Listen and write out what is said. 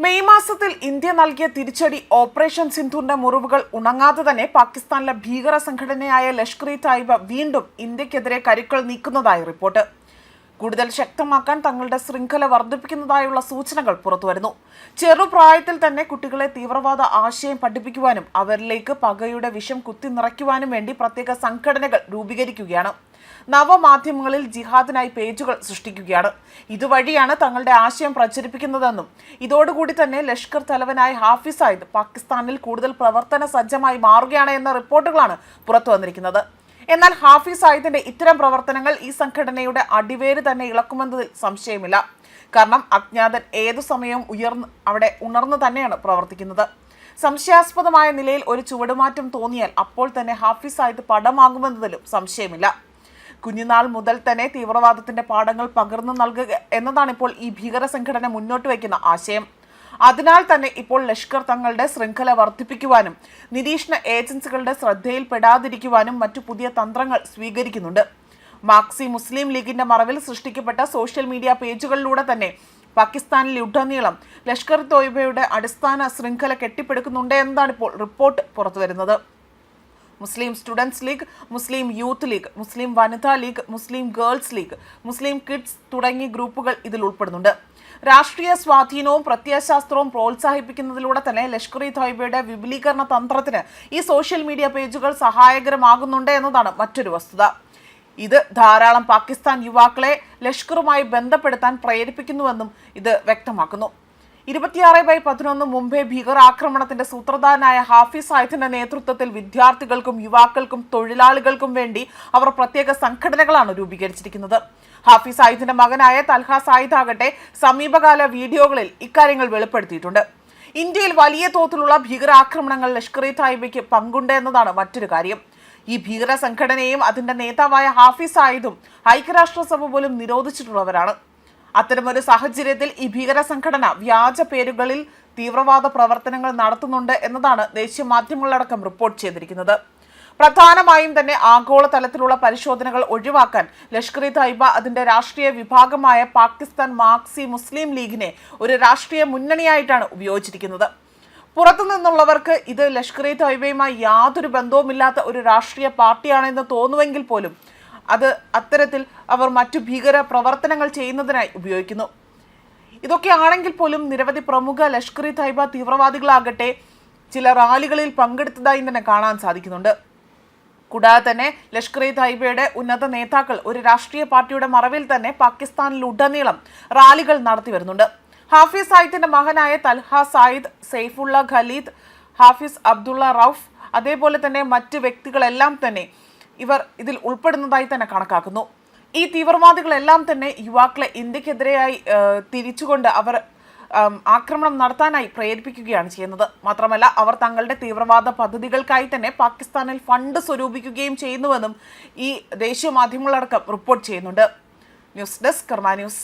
May മാസത്തിൽ India നൽകിയ തിരിച്ചടി ഓപ്പറേഷൻ സിന്ധുവിന്റെ മുറിവുകൾ ഉണങ്ങാതെ തന്നെ പാകിസ്ഥാനിലെ ഭീകര സംഘടനയായ ലഷ്കർ ഇ തയ്യിബ വീണ്ടും ഇന്ത്യക്കെതിരെ കരുക്കൾ നീക്കുന്നതായി റിപ്പോർട്ട്. കൂടുതൽ ശക്തമാക്കാൻ തങ്ങളുടെ ശൃംഖല വർദ്ധിപ്പിക്കുന്നതായുള്ള സൂചനകൾ പുറത്തുവരുന്നു. ചെറുപ്രായത്തിൽ തന്നെ കുട്ടികളെ തീവ്രവാദ ആശയം പഠിപ്പിക്കുവാനും അവരിലേക്ക് പകയുടെ വിഷം കുത്തിനിറയ്ക്കുവാനും വേണ്ടി പ്രത്യേക സംഘടനകൾ രൂപീകരിക്കുകയാണ്. നവമാധ്യമങ്ങളിൽ ജിഹാദിനായി പേജുകൾ സൃഷ്ടിക്കുകയാണ്. ഇതുവഴിയാണ് തങ്ങളുടെ ആശയം പ്രചരിപ്പിക്കുന്നതെന്നും ഇതോടുകൂടി തന്നെ ലഷ്കർ തലവനായ ഹാഫിസ് സയ്യിദ് പാകിസ്ഥാനിൽ കൂടുതൽ പ്രവർത്തന സജ്ജമായി മാറുകയാണ് എന്ന റിപ്പോർട്ടുകളാണ് പുറത്തു വന്നിരിക്കുന്നത്. എന്നാൽ ഹാഫിസ് സയ്യിദിന്റെ ഇത്തരം പ്രവർത്തനങ്ങൾ ഈ സംഘടനയുടെ അടിവേര് തന്നെ ഇളക്കുമെന്നതിൽ സംശയമില്ല. കാരണം അജ്ഞാതൻ ഏതു സമയവും ഉണർന്നു തന്നെയാണ് പ്രവർത്തിക്കുന്നത്. സംശയാസ്പദമായ നിലയിൽ ഒരു ചുവടുമാറ്റം തോന്നിയാൽ അപ്പോൾ തന്നെ ഹാഫിസ് സയ്യിദ് പടമാകുമെന്നതിലും സംശയമില്ല. കുഞ്ഞുനാൾ മുതൽ തന്നെ തീവ്രവാദത്തിന്റെ പാഠങ്ങൾ പകർന്നു നൽകുക എന്നതാണ് ഇപ്പോൾ ഈ ഭീകര സംഘടന മുന്നോട്ട് വയ്ക്കുന്ന ആശയം. അതിനാൽ തന്നെ ഇപ്പോൾ ലഷ്കർ തങ്ങളുടെ ശൃംഖല വർദ്ധിപ്പിക്കുവാനും നിരീക്ഷണ ഏജൻസികളുടെ ശ്രദ്ധയിൽപ്പെടാതിരിക്കുവാനും മറ്റു പുതിയ തന്ത്രങ്ങൾ സ്വീകരിക്കുന്നുണ്ട്. മാക്സി മുസ്ലിം ലീഗിന്റെ മറവിൽ സൃഷ്ടിക്കപ്പെട്ട സോഷ്യൽ മീഡിയ പേജുകളിലൂടെ തന്നെ പാകിസ്ഥാനിലുടനീളം ലഷ്കർ ഇ തോയ്ബയുടെ അടിസ്ഥാന ശൃംഖല കെട്ടിപ്പടുക്കുന്നുണ്ട് എന്നതാണ് ഇപ്പോൾ റിപ്പോർട്ട് പുറത്തുവരുന്നത്. മുസ്ലിം സ്റ്റുഡൻസ് ലീഗ്, മുസ്ലിം യൂത്ത് ലീഗ്, മുസ്ലിം വനിതാ ലീഗ്, മുസ്ലിം ഗേൾസ് ലീഗ്, മുസ്ലിം കിഡ്സ് തുടങ്ങിയ ഗ്രൂപ്പുകൾ ഇതിൽ ഉൾപ്പെടുന്നുണ്ട്. രാഷ്ട്രീയ സ്വാധീനവും പ്രത്യയശാസ്ത്രവും പ്രോത്സാഹിപ്പിക്കുന്നതിലൂടെ തന്നെ ലഷ്കർ ഇ തോയ്ബയുടെ വിപുലീകരണ തന്ത്രത്തിന് ഈ സോഷ്യൽ മീഡിയ പേജുകൾ സഹായകരമാകുന്നുണ്ട് എന്നതാണ് മറ്റൊരു വസ്തുത. ഇത് ധാരാളം പാകിസ്ഥാൻ യുവാക്കളെ ലഷ്കറുമായി ബന്ധപ്പെടുത്താൻ പ്രേരിപ്പിക്കുന്നുവെന്നും ഇത് വ്യക്തമാക്കുന്നു. 26/11 മുംബൈ ഭീകരാക്രമണത്തിന്റെ സൂത്രധാരനായ ഹാഫിസ് സയ്യിദിന്റെ നേതൃത്വത്തിൽ വിദ്യാർത്ഥികൾക്കും യുവാക്കൾക്കും തൊഴിലാളികൾക്കും വേണ്ടി അവർ പ്രത്യേക സംഘടനകളാണ് രൂപീകരിച്ചിരിക്കുന്നത്. ഹാഫിസ് സയ്യിദിന്റെ മകനായ തൽഹ സയ്യിദ് ആകട്ടെ സമീപകാല വീഡിയോകളിൽ ഇക്കാര്യങ്ങൾ വെളിപ്പെടുത്തിയിട്ടുണ്ട്. ഇന്ത്യയിൽ വലിയ തോതിലുള്ള ഭീകരാക്രമണങ്ങൾ ലഷ്കർ ഇ തയ്യിബയ്ക്ക് പങ്കുണ്ട് എന്നതാണ് മറ്റൊരു കാര്യം. ഈ ഭീകര സംഘടനയും അതിന്റെ നേതാവായ ഹാഫിസ് സയ്യിദും ഐക്യരാഷ്ട്രസഭ പോലും നിരോധിച്ചിട്ടുള്ളവരാണ്. അത്തരമൊരു സാഹചര്യത്തിൽ ഈ ഭീകര സംഘടന വ്യാജ പേരുകളിൽ തീവ്രവാദ പ്രവർത്തനങ്ങൾ നടത്തുന്നുണ്ട് എന്നതാണ് ദേശീയ മാധ്യമങ്ങളടക്കം റിപ്പോർട്ട് ചെയ്തിരിക്കുന്നത്. പ്രധാനമായും തന്നെ ആഗോളതലത്തിലുള്ള പരിശോധനകൾ ഒഴിവാക്കാൻ ലഷ്കർ ഇ തയ്യിബ അതിന്റെ രാഷ്ട്രീയ വിഭാഗമായ പാകിസ്ഥാൻ മാക്സി മുസ്ലിം ലീഗിനെ ഒരു രാഷ്ട്രീയ മുന്നണിയായിട്ടാണ് ഉപയോഗിച്ചിരിക്കുന്നത്. പുറത്തുനിന്നുള്ളവർക്ക് ഇത് ലഷ്കർ ഇ തയ്യിബയുമായി യാതൊരു ബന്ധവുമില്ലാത്ത ഒരു രാഷ്ട്രീയ പാർട്ടിയാണെന്ന് തോന്നുമെങ്കിൽ പോലും അത് അത്തരത്തിൽ അവർ മറ്റു ഭീകര പ്രവർത്തനങ്ങൾ ചെയ്യുന്നതിനായി ഉപയോഗിക്കുന്നു. ഇതൊക്കെ ആണെങ്കിൽ പോലും നിരവധി പ്രമുഖ ലഷ്കർ ഇ തയ്യിബ തീവ്രവാദികളാകട്ടെ ചില റാലികളിൽ പങ്കെടുത്തതായി തന്നെ കാണാൻ സാധിക്കുന്നുണ്ട്. കൂടാതെ തന്നെ ലഷ്കർ ഇ തയ്യിബയുടെ ഉന്നത നേതാക്കൾ ഒരു രാഷ്ട്രീയ പാർട്ടിയുടെ മറവിൽ തന്നെ പാകിസ്ഥാനിലുടനീളം റാലികൾ നടത്തി വരുന്നുണ്ട്. ഹാഫിസ് സയ്യിദിന്റെ മകനായ തൽഹ സയ്യിദ്, സെയ്ഫുള്ള ഖലീദ്, ഹാഫിസ് അബ്ദുള്ള റൌഫ്, അതേപോലെ തന്നെ മറ്റ് വ്യക്തികളെല്ലാം തന്നെ ഇവർ ഇതിൽ ഉൾപ്പെടുന്നതായി തന്നെ കണക്കാക്കുന്നു. ഈ തീവ്രവാദികളെല്ലാം തന്നെ യുവാക്കളെ ഇന്ത്യക്കെതിരെയായി തിരിച്ചുകൊണ്ട് അവർ ആക്രമണം നടത്താനായി പ്രേരിപ്പിക്കുകയാണ് ചെയ്യുന്നത്. മാത്രമല്ല അവർ തങ്ങളുടെ തീവ്രവാദ പദ്ധതികൾക്കായി തന്നെ പാകിസ്ഥാനിൽ ഫണ്ട് സ്വരൂപിക്കുകയും ചെയ്യുന്നുവെന്നും ഈ ദേശീയ മാധ്യമങ്ങളടക്കം റിപ്പോർട്ട് ചെയ്യുന്നുണ്ട്. ന്യൂസ് ഡെസ്ക് കർമ്മ ന്യൂസ്.